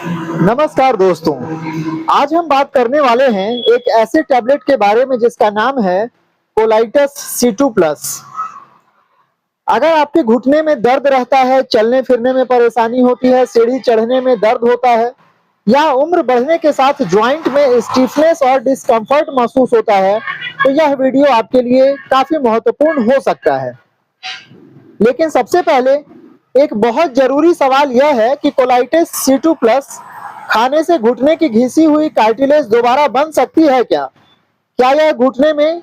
नमस्कार दोस्तों, आज हम बात करने वाले हैं एक ऐसे टैबलेट के बारे में जिसका नाम है कोलाइटस C2 प्लस। अगर आपके घुटने में दर्द रहता है, चलने फिरने में परेशानी होती है, सीढ़ी चढ़ने में दर्द होता है या उम्र बढ़ने के साथ ज्वाइंट में स्टिफनेस और डिस्कम्फर्ट महसूस होता है, तो यह वीडियो आपके लिए काफी महत्वपूर्ण हो सकता है। लेकिन सबसे पहले एक बहुत जरूरी सवाल यह है कि कोलाइटिस C2 प्लस खाने से घुटने की घिसी हुई कार्टिलेज दोबारा बन सकती है क्या? क्या यह घुटने में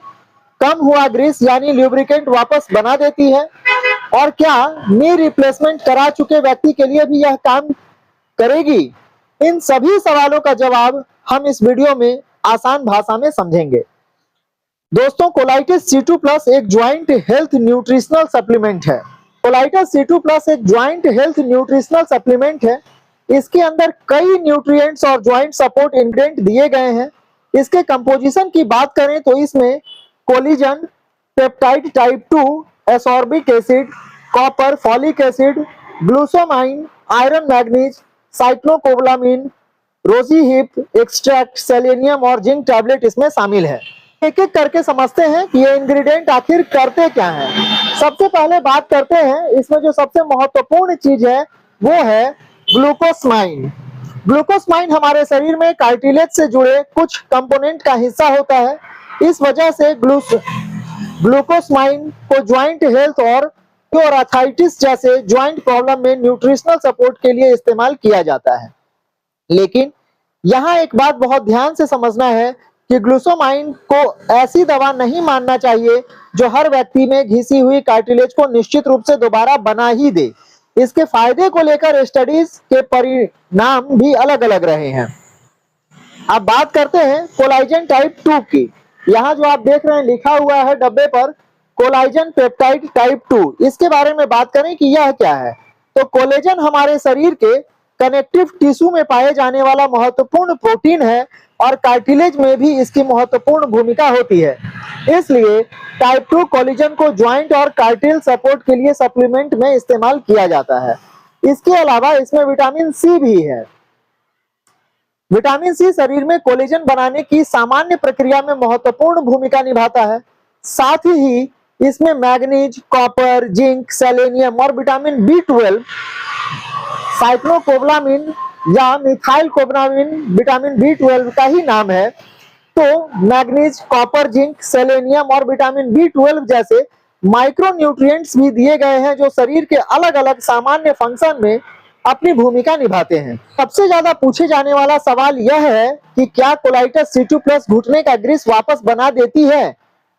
कम हुआ ग्रीस यानी ल्यूब्रिकेंट वापस बना देती है? और क्या नी रिप्लेसमेंट करा चुके व्यक्ति के लिए भी यह काम करेगी? इन सभी सवालों का जवाब हम इस वीडियो में आसान भाषा में समझेंगे। दोस्तों, कोलाइटिस C2 प्लस एक ज्वाइंट हेल्थ न्यूट्रिशनल सप्लीमेंट है। कोलाइटिस C2 प्लस एक ज्वाइंट हेल्थ न्यूट्रिशनल सप्लीमेंट है। इसके अंदर कई न्यूट्रिएंट्स और ज्वाइंट सपोर्ट इंग्रेडिएंट दिए गए हैं। इसके कंपोजिशन की बात करें तो इसमें collagen, peptide type 2, ascorbic acid, copper, folic acid, glucosamine, iron, manganese, cyanocobalamin, rose hip extract, selenium और जिंक टैबलेट इसमें शामिल है। एक एक करके समझते हैं कि ये इंग्रेडिएंट आखिर करते क्या हैं। सबसे पहले बात करते हैं, इसमें जो सबसे महत्वपूर्ण चीज है वो है ग्लूकोसामाइन। ग्लूकोसामाइन हमारे शरीर में कार्टिलेज से जुड़े कुछ कंपोनेंट का हिस्सा होता है। इस वजह से ग्लूकोसामाइन को ज्वाइंट हेल्थ और आर्थराइटिस जैसे ज्वाइंट प्रॉब्लम में न्यूट्रिशनल सपोर्ट के लिए इस्तेमाल किया जाता है। लेकिन यहाँ एक बात बहुत ध्यान से समझना है कि ग्लूकोसामाइन को ऐसी दवा नहीं मानना चाहिए जो हर व्यक्ति में घिसी हुई कार्टिलेज को निश्चित रूप से दोबारा बना ही दे। इसके फायदे को लेकर स्टडीज के परिणाम भी अलग अलग रहे हैं। अब बात करते हैं कोलाजन टाइप 2 की। यहाँ जो आप देख रहे हैं लिखा हुआ है डब्बे पर कोलाजन पेप्टाइड टाइप 2। इसके बारे में बात करें कि यह क्या है, तो कोलेजन हमारे शरीर के कनेक्टिव टिश्यू में पाए जाने वाला महत्वपूर्ण प्रोटीन है और कार्टिलेज में भी इसकी महत्वपूर्ण भूमिका होती है। इसलिए टाइप 2 कोलेजन को ज्वाइंट और कार्टिल सपोर्ट के लिए सप्लीमेंट में इस्तेमाल किया जाता है। इसके अलावा इसमें विटामिन सी भी है। विटामिन सी शरीर में कोलेजन बनाने की सामान्य प्रक्रिया में महत्वपूर्ण भूमिका निभाता है। साथ ही इसमें मैग्नीज, कॉपर, जिंक, सेलेनियम और विटामिन B12, साइक्लोकोबालामिन या मिथाइलकोबालामिन विटामिन B12 का ही नाम है। तो मैग्नीज, कॉपर, जिंक, सेलेनियम और विटामिन B12 जैसे माइक्रो न्यूट्रिएंट्स भी दिए गए हैं जो शरीर के अलग अलग सामान्य फंक्शन में अपनी भूमिका निभाते हैं। सबसे ज्यादा पूछे जाने वाला सवाल यह है कि क्या कोलाइटिस C2 प्लस घुटने का ग्रीस वापस बना देती है?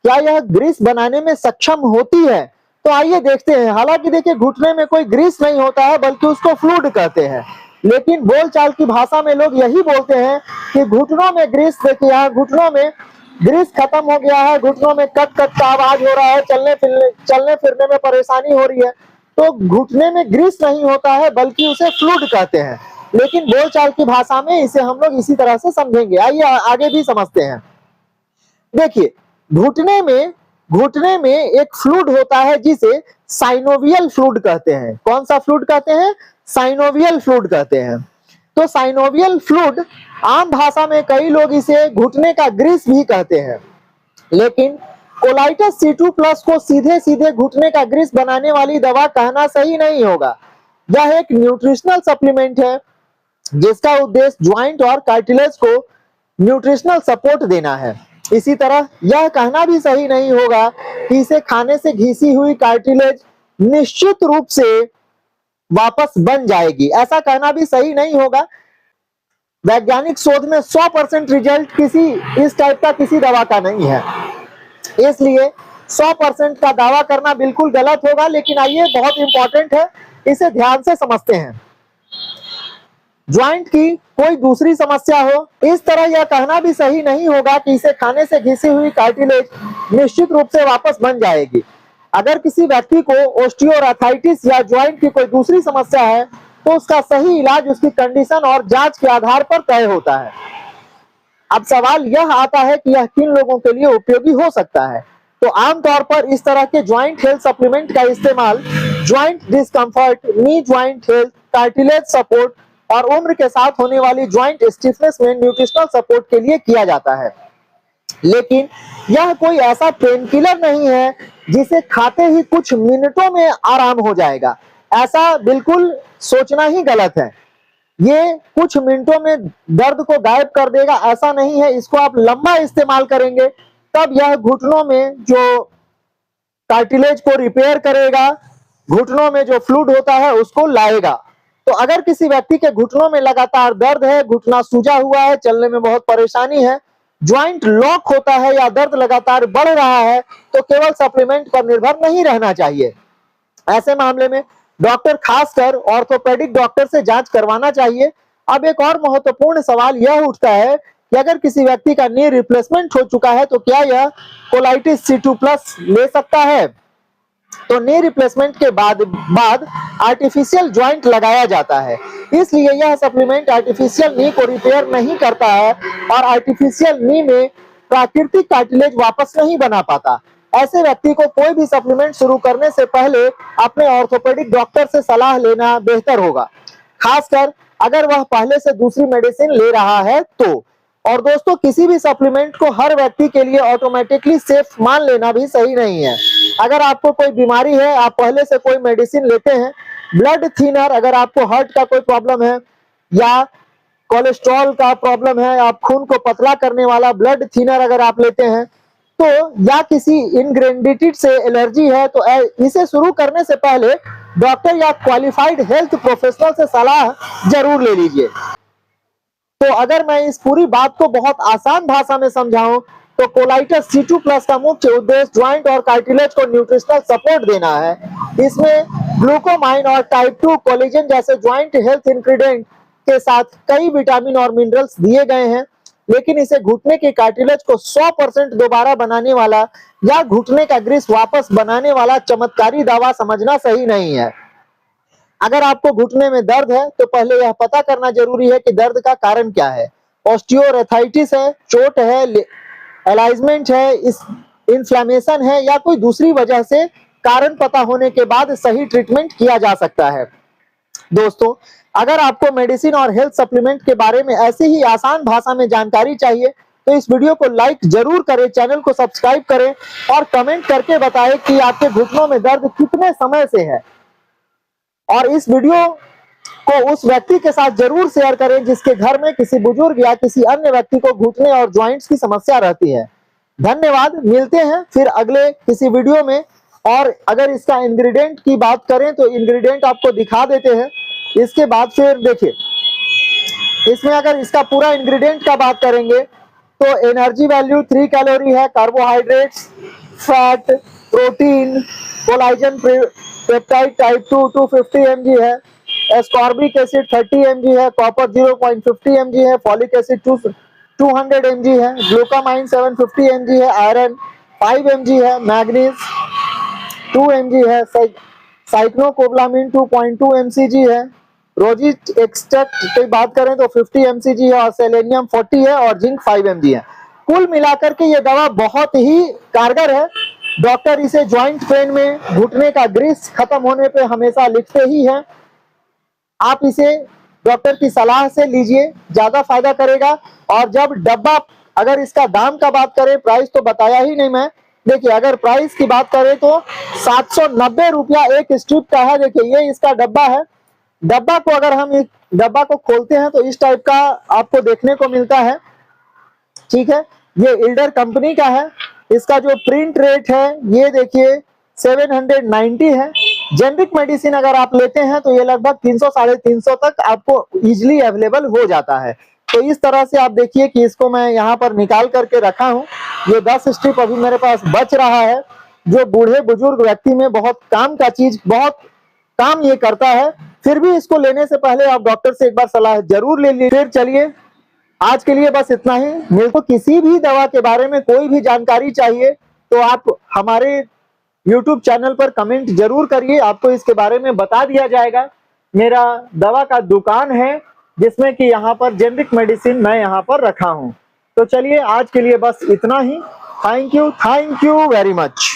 क्या यह ग्रीस बनाने में सक्षम होती है? तो आइए देखते हैं। हालांकि देखिए, घुटने में कोई ग्रीस नहीं होता है बल्कि उसको फ्लूइड कहते हैं। लेकिन बोलचाल की भाषा में लोग यही बोलते हैं कि घुटनों में ग्रीस, देखिए यहाँ घुटनों में ग्रीस खत्म हो गया है, घुटनों में कट कट का आवाज हो रहा है, चलने फिरने में परेशानी हो रही है। तो घुटने में ग्रीस नहीं होता है बल्कि उसे फ्लूइड कहते हैं। लेकिन बोलचाल की भाषा में इसे हम लोग इसी तरह से समझेंगे। आइए आगे भी समझते हैं। देखिए, घुटने में एक फ्लूइड होता है जिसे साइनोवियल फ्लूइड कहते हैं। कौन सा फ्लूइड कहते हैं? साइनोवियल फ्लूइड कहते हैं। तो साइनोवियल फ्लूइड आम भाषा में कई लोग इसे घुटने का ग्रीस भी कहते हैं। लेकिन कोलाइटिस C2 प्लस को सीधे सीधे घुटने का ग्रीस बनाने वाली दवा कहना सही नहीं होगा। यह एक न्यूट्रिशनल सप्लीमेंट है जिसका उद्देश्य ज्वाइंट और कार्टिलेज को न्यूट्रिशनल सपोर्ट देना है। इसी तरह यह कहना भी सही नहीं होगा कि इसे खाने से घिसी हुई कार्टिलेज निश्चित रूप से वापस बन जाएगी। ऐसा कहना भी सही नहीं होगा। वैज्ञानिक शोध में 100% रिजल्ट इस टाइप का किसी दवा का नहीं है, इसलिए 100% का दावा करना बिल्कुल गलत होगा। लेकिन आइए, बहुत इंपॉर्टेंट है, इसे ध्यान से समझते हैं। ज्वाइंट की कोई दूसरी समस्या हो, इस तरह यह कहना भी सही नहीं होगा कि इसे खाने से घिसी हुई कार्टिलेज निश्चित रूप से वापस बन जाएगी। अगर किसी व्यक्ति को ऑस्टियोआर्थराइटिस या ज्वाइंट की कोई दूसरी समस्या है तो उसका सही इलाज उसकी कंडीशन और जांच के आधार पर तय होता है। अब सवाल यह आता है कि यह किन लोगों के लिए उपयोगी हो सकता है। तो आमतौर पर इस तरह के ज्वाइंट हेल्थ सप्लीमेंट का इस्तेमाल joint discomfort, knee joint health, cartilage support और उम्र के साथ होने वाली ज्वाइंट स्टिफनेस में न्यूट्रिशनल सपोर्ट के लिए किया जाता है। लेकिन यह कोई ऐसा पेन किलर नहीं है जिसे खाते ही कुछ मिनटों में आराम हो जाएगा। ऐसा बिल्कुल सोचना ही गलत है। ये कुछ मिनटों में दर्द को गायब कर देगा ऐसा नहीं है। इसको आप लंबा इस्तेमाल करेंगे तब यह घुटनों में जो कार्टिलेज को रिपेयर करेगा, घुटनों में जो फ्लूइड होता है उसको लाएगा। तो अगर किसी व्यक्ति के घुटनों में लगातार दर्द है, घुटना सूजा हुआ है, चलने में बहुत परेशानी है, ज्वाइंट लॉक होता है या दर्द लगातार बढ़ रहा है, तो केवल सप्लीमेंट पर निर्भर नहीं रहना चाहिए। ऐसे मामले में डॉक्टर, खासकर ऑर्थोपेडिक डॉक्टर से जांच करवाना चाहिए। अब एक और महत्वपूर्ण सवाल यह उठता है कि अगर किसी व्यक्ति का नी रिप्लेसमेंट हो चुका है तो क्या यह कोलाइटिस C2+ ले सकता है? तो नी रिप्लेसमेंट के बाद आर्टिफिशियल ज्वाइंट लगाया जाता है, इसलिए यह सप्लीमेंट आर्टिफिशियल नी को रिपेयर नहीं करता है और आर्टिफिशियल नी में प्राकृतिक कार्टिलेज वापस नहीं बना पाता। ऐसे व्यक्ति को कोई भी सप्लीमेंट शुरू करने से पहले अपने ऑर्थोपेडिक डॉक्टर से सलाह लेना बेहतर होगा, खासकर अगर वह पहले से दूसरी मेडिसिन ले रहा है तो। और दोस्तों, किसी भी सप्लीमेंट को हर व्यक्ति के लिए ऑटोमेटिकली सेफ मान लेना भी सही नहीं है। अगर आपको कोई बीमारी है, आप पहले से कोई मेडिसिन लेते हैं, ब्लड थिनर, अगर आपको हार्ट का कोई प्रॉब्लम है या कोलेस्ट्रॉल का प्रॉब्लम है, आप खून को पतला करने वाला ब्लड थिनर अगर आप लेते हैं, तो या किसी इंग्रेडिएंट से एलर्जी है, तो इसे शुरू करने से पहले डॉक्टर या क्वालिफाइड हेल्थ प्रोफेशनल से सलाह जरूर ले लीजिए। तो अगर मैं इस पूरी बात को बहुत आसान भाषा में समझाऊं तो कोलाइटिस C2+ का मुख्य उद्देश्य ज्वाइंट और कार्टिलेज को न्यूट्रिशनल सपोर्ट देना है। इसमें ग्लूकोमाइन और टाइप 2 कोलेजन जैसे ज्वाइंट हेल्थ इंग्रेडिएंट के साथ कई विटामिन और मिनरल्स दिए गए हैं, लेकिन इसे घुटने के कार्टिलेज को 100% दोबारा बनाने वाला या घुटने का ग्रीस वापस बनाने वाला चमत्कारी दवा समझना सही नहीं है। अगर आपको घुटने में दर्द है तो पहले यह पता करना जरूरी है कि दर्द का कारण क्या है। ऑस्टियोआर्थराइटिस है, चोट है, एलाइजमेंट है, इन्फ्लेमेशन है या कोई दूसरी वजह से कारण पता होने के बाद सही ट्रीटमेंट किया जा सकता है। दोस्तों, अगर आपको मेडिसिन और हेल्थ सप्लीमेंट के बारे में ऐसी ही आसान भाषा में जानकारी चाहिए तो इस वीडियो को लाइक जरूर करें, चैनल को सब्सक्राइब करें और कमेंट करके बताएं कि आपके घुटनों में दर्द कितने समय से है। और इस वीडियो को उस व्यक्ति के साथ जरूर शेयर करें जिसके घर में किसी बुजुर्ग या किसी अन्य व्यक्ति को घुटने और जॉइंट्स की समस्या रहती है। धन्यवाद, मिलते हैं फिर अगले किसी वीडियो में। और अगर इसका इंग्रेडिएंट की बात करें तो इंग्रेडिएंट आपको दिखा देते हैं। इसके बाद फिर देखिए, इसमें अगर इसका पूरा इंग्रेडिएंट का बात करेंगे तो एनर्जी वैल्यू 3 कैलोरी है, carbohydrates, fat, protein, collagen peptide type 2 250 mg है, एस्कॉर्बिक एसिड 30 mg है, कॉपर 0.50 mg है, फॉलिक एसिड 200 mg है, ग्लूकामाइन 750 mg है, आयरन 5 mg है, मैग्नीज 2 mg है, साइक्लोकोबालामिन 2.2 mcg है, रोजिट एक्सट्रैक्ट की बात करें तो 50 mcg है और सेलेनियम 40 है और जिंक 5 mg है। कुल मिलाकर के ये दवा बहुत ही कारगर है। डॉक्टर इसे ज्वाइंट पेन में घुटने का ग्रीस खत्म होने पे हमेशा लिखते ही हैं। आप इसे डॉक्टर की सलाह से लीजिए, ज्यादा फायदा करेगा। और जब डब्बा, अगर इसका दाम का बात करें, प्राइस तो बताया ही नहीं मैं। देखिए, अगर प्राइस की बात करें तो 790 रुपया एक स्ट्रिप का है। देखिए, ये इसका डब्बा है। डब्बा को अगर हम इस डब्बा को खोलते हैं तो इस टाइप का आपको देखने को मिलता है। ठीक है, ये इल्डर कंपनी का है। इसका जो प्रिंट रेट है ये देखिए 790 है। जेनरिक मेडिसिन अगर आप लेते हैं तो ये लगभग 300 साढ़े 300 तक आपको इजीली अवेलेबल हो जाता है। तो इस तरह से आप देखिए कि इसको मैं यहाँ पर निकाल करके रखा हूँ। ये 10 स्ट्रिप अभी मेरे पास बच रहा है, जो बूढ़े बुजुर्ग व्यक्ति में बहुत काम का चीज, बहुत काम ये करता है। फिर भी इसको लेने से पहले आप डॉक्टर से एक बार सलाह जरूर ले लीजिए। फिर चलिए, आज के लिए बस इतना ही। मेरे को किसी भी दवा के बारे में कोई भी जानकारी चाहिए तो आप हमारे YouTube चैनल पर कमेंट जरूर करिए, आपको इसके बारे में बता दिया जाएगा। मेरा दवा का दुकान है जिसमें कि यहाँ पर जेनरिक मेडिसिन मैं यहाँ पर रखा हूँ। तो चलिए, आज के लिए बस इतना ही। Thank you very much.